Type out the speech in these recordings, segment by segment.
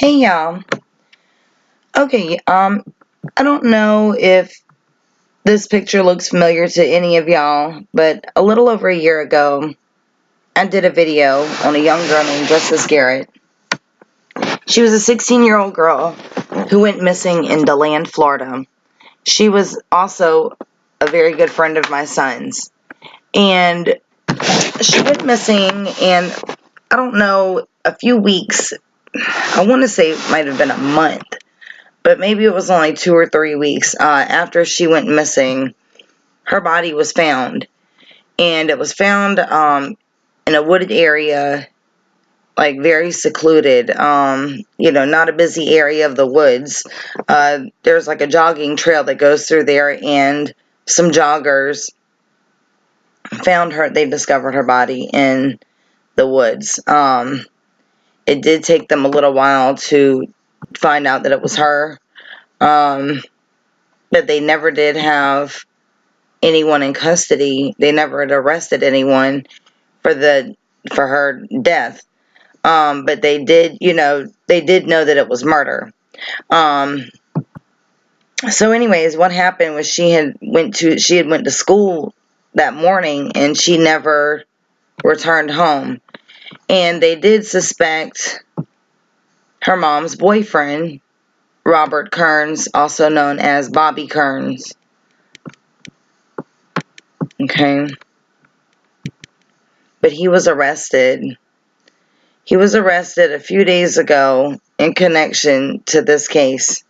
Hey y'all. Okay, I don't know if this picture looks familiar to any of y'all, but a little over a year ago, I did a video on a young girl named Justis Garrett. She was a 16-year-old girl who went missing in DeLand, Florida. She was also a very good friend of my son's. And she went missing, and I don't know, a few weeks, I want to say it might have been a month, but maybe it was only 2 or 3 weeks after she went missing, her body was found. And it was found in a wooded area, like very secluded, not a busy area of the woods. There's like a jogging trail that goes through there, and some joggers found her. They discovered her body in the woods. It did take them a little while to find out that it was her. But they never did have anyone in custody. They never had arrested anyone for her death. But they did, they did know that it was murder. Um, so anyways, what happened was she had went to school that morning, and she never returned home. And they did suspect her mom's boyfriend, Robert Kearns, also known as Bobby Kearns. Okay. But he was arrested. He was arrested a few days ago in connection to this case.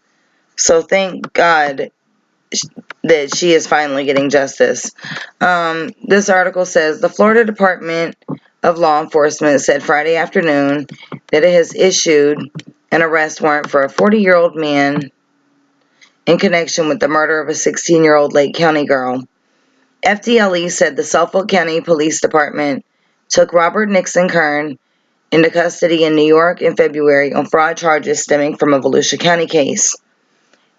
So thank God that she is finally getting justice. This article says the Florida Department of Law Enforcement said Friday afternoon that it has issued an arrest warrant for a 40-year-old man in connection with the murder of a 16-year-old Lake County girl. FDLE said the Suffolk County Police Department took Robert Nixon Kern into custody in New York in February on fraud charges stemming from a Volusia County case.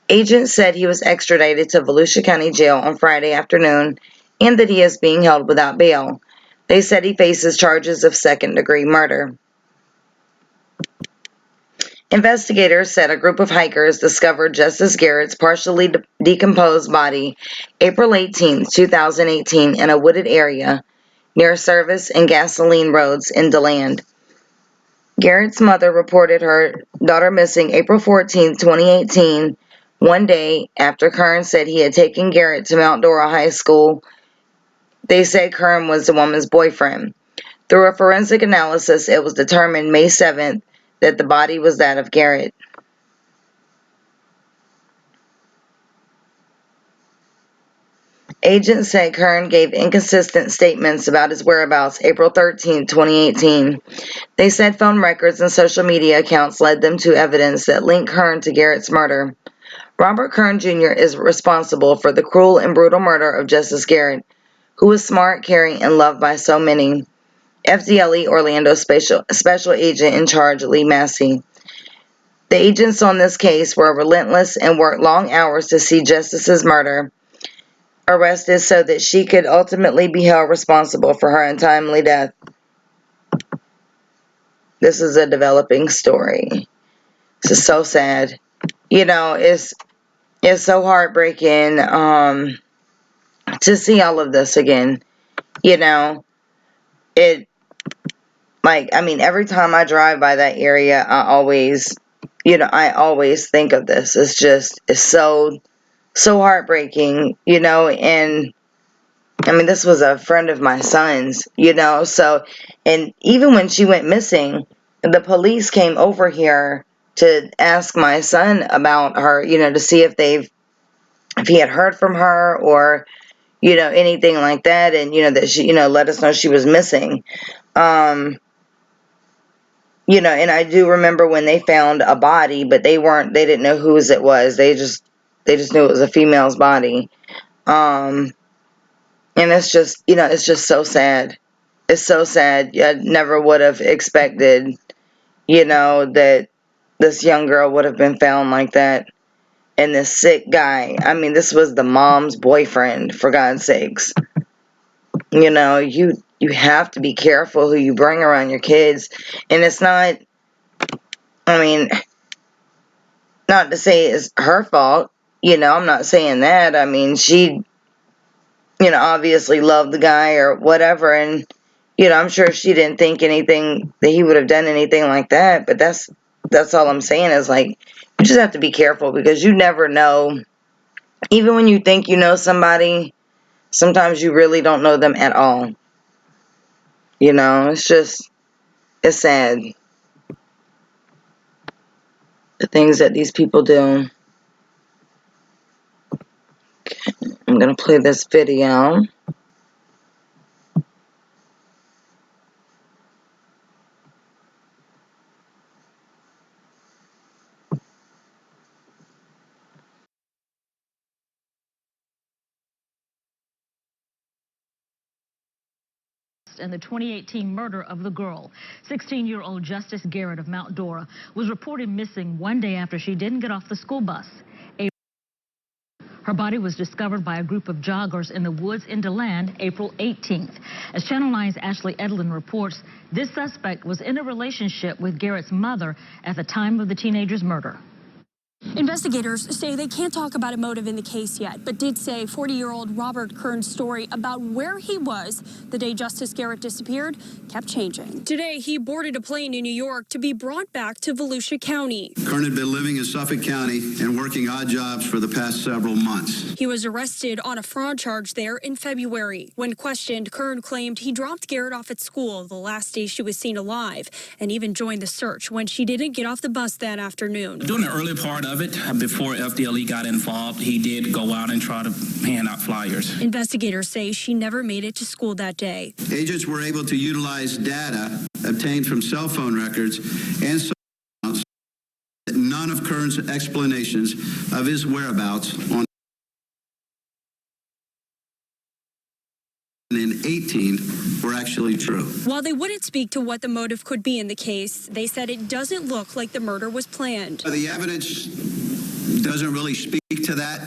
Agents said he was extradited to Volusia County Jail on Friday afternoon and that he is being held without bail. They said he faces charges of second-degree murder. Investigators said a group of hikers discovered Justis Garrett's partially decomposed body April 18, 2018 in a wooded area near Service and Gasoline Roads in DeLand. Garrett's mother reported her daughter missing April 14, 2018, one day after Kern said he had taken Garrett to Mount Dora High School. They said Kern was the woman's boyfriend. Through a forensic analysis, it was determined May 7th that the body was that of Garrett. Agents said Kern gave inconsistent statements about his whereabouts April 13, 2018. They said phone records and social media accounts led them to evidence that linked Kern to Garrett's murder. Robert Kern Jr. is responsible for the cruel and brutal murder of Justis Garrett, who was smart, caring, and loved by so many. FDLE Orlando Special Agent in charge, Lee Massey. The agents on this case were relentless and worked long hours to see Justis's murder arrested so that she could ultimately be held responsible for her untimely death. This is a developing story. This is so sad. It's so heartbreaking to see all of this again. It every time I drive by that area, I always think of this. It's so heartbreaking, and this was a friend of my son's, so, and even when she went missing, the police came over here to ask my son about her, to see if he had heard from her or, anything like that, and, that she, let us know she was missing. And I do remember when they found a body, but they didn't know whose it was. They just knew it was a female's body. And it's just, it's just so sad. It's so sad. I never would have expected, that this young girl would have been found like that. And this sick guy. This was the mom's boyfriend, for God's sakes. You have to be careful who you bring around your kids. And it's not, Not to say it's her fault, I'm not saying that. I mean, she, obviously loved the guy or whatever, and, I'm sure she didn't think anything, that he would have done anything like that, but that's all I'm saying is, like, you just have to be careful because you never know. Even when you think you know somebody, sometimes you really don't know them at all. It's sad. The things that these people do. I'm going to play this video. And the 2018 murder of the girl. 16-year-old Justis Garrett of Mount Dora was reported missing one day after she didn't get off the school bus. Her body was discovered by a group of joggers in the woods in DeLand April 18th. As Channel 9's Ashley Edlin reports, this suspect was in a relationship with Garrett's mother at the time of the teenager's murder. Investigators say they can't talk about a motive in the case yet, but did say 40-year-old Robert Kern's story about where he was the day Justis Garrett disappeared kept changing. Today, he boarded a plane in New York to be brought back to Volusia County. Kern had been living in Suffolk County and working odd jobs for the past several months. He was arrested on a fraud charge there in February. When questioned, Kern claimed he dropped Garrett off at school the last day she was seen alive and even joined the search when she didn't get off the bus that afternoon. During the early part of it, before FDLE got involved, he did go out and try to hand out flyers. Investigators say she never made it to school that day. Agents were able to utilize data obtained from cell phone records and none of Kern's explanations of his whereabouts on in 18 were actually true. While they wouldn't speak to what the motive could be in the case, they said it doesn't look like the murder was planned. The evidence doesn't really speak to that.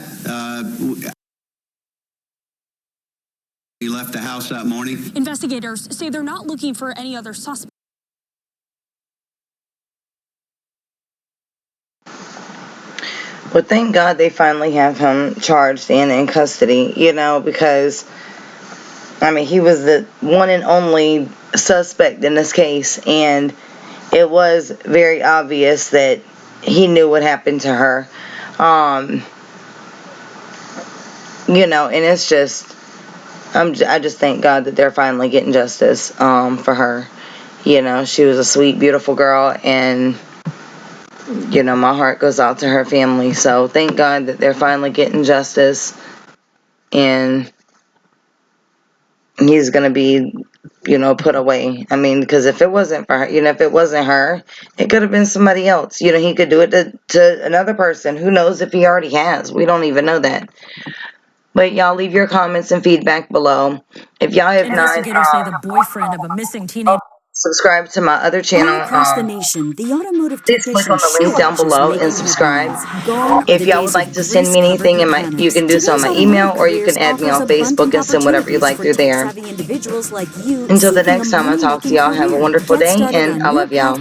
He left the house that morning. Investigators say they're not looking for any other suspects. But thank God they finally have him charged and in custody, because, I mean, he was the one and only suspect in this case, and it was very obvious that he knew what happened to her. And it's just, I just thank God that they're finally getting justice for her. She was a sweet, beautiful girl, and my heart goes out to her family. So thank God that they're finally getting justice, and he's going to be, put away. I mean, because if it wasn't for her, if it wasn't her, it could have been somebody else. He could do it to another person. Who knows if he already has? We don't even know that. But y'all leave your comments and feedback below. If y'all have not, Investigators say the boyfriend of a missing teenager. Subscribe to my other channel. Across the nation, the automotive Please click on the link down below and subscribe. Gone If y'all would like to send me anything, you can do so on my email, or you can add me on Facebook and send whatever you like through there. Until the next time I talk to y'all, have a wonderful day, and I love y'all.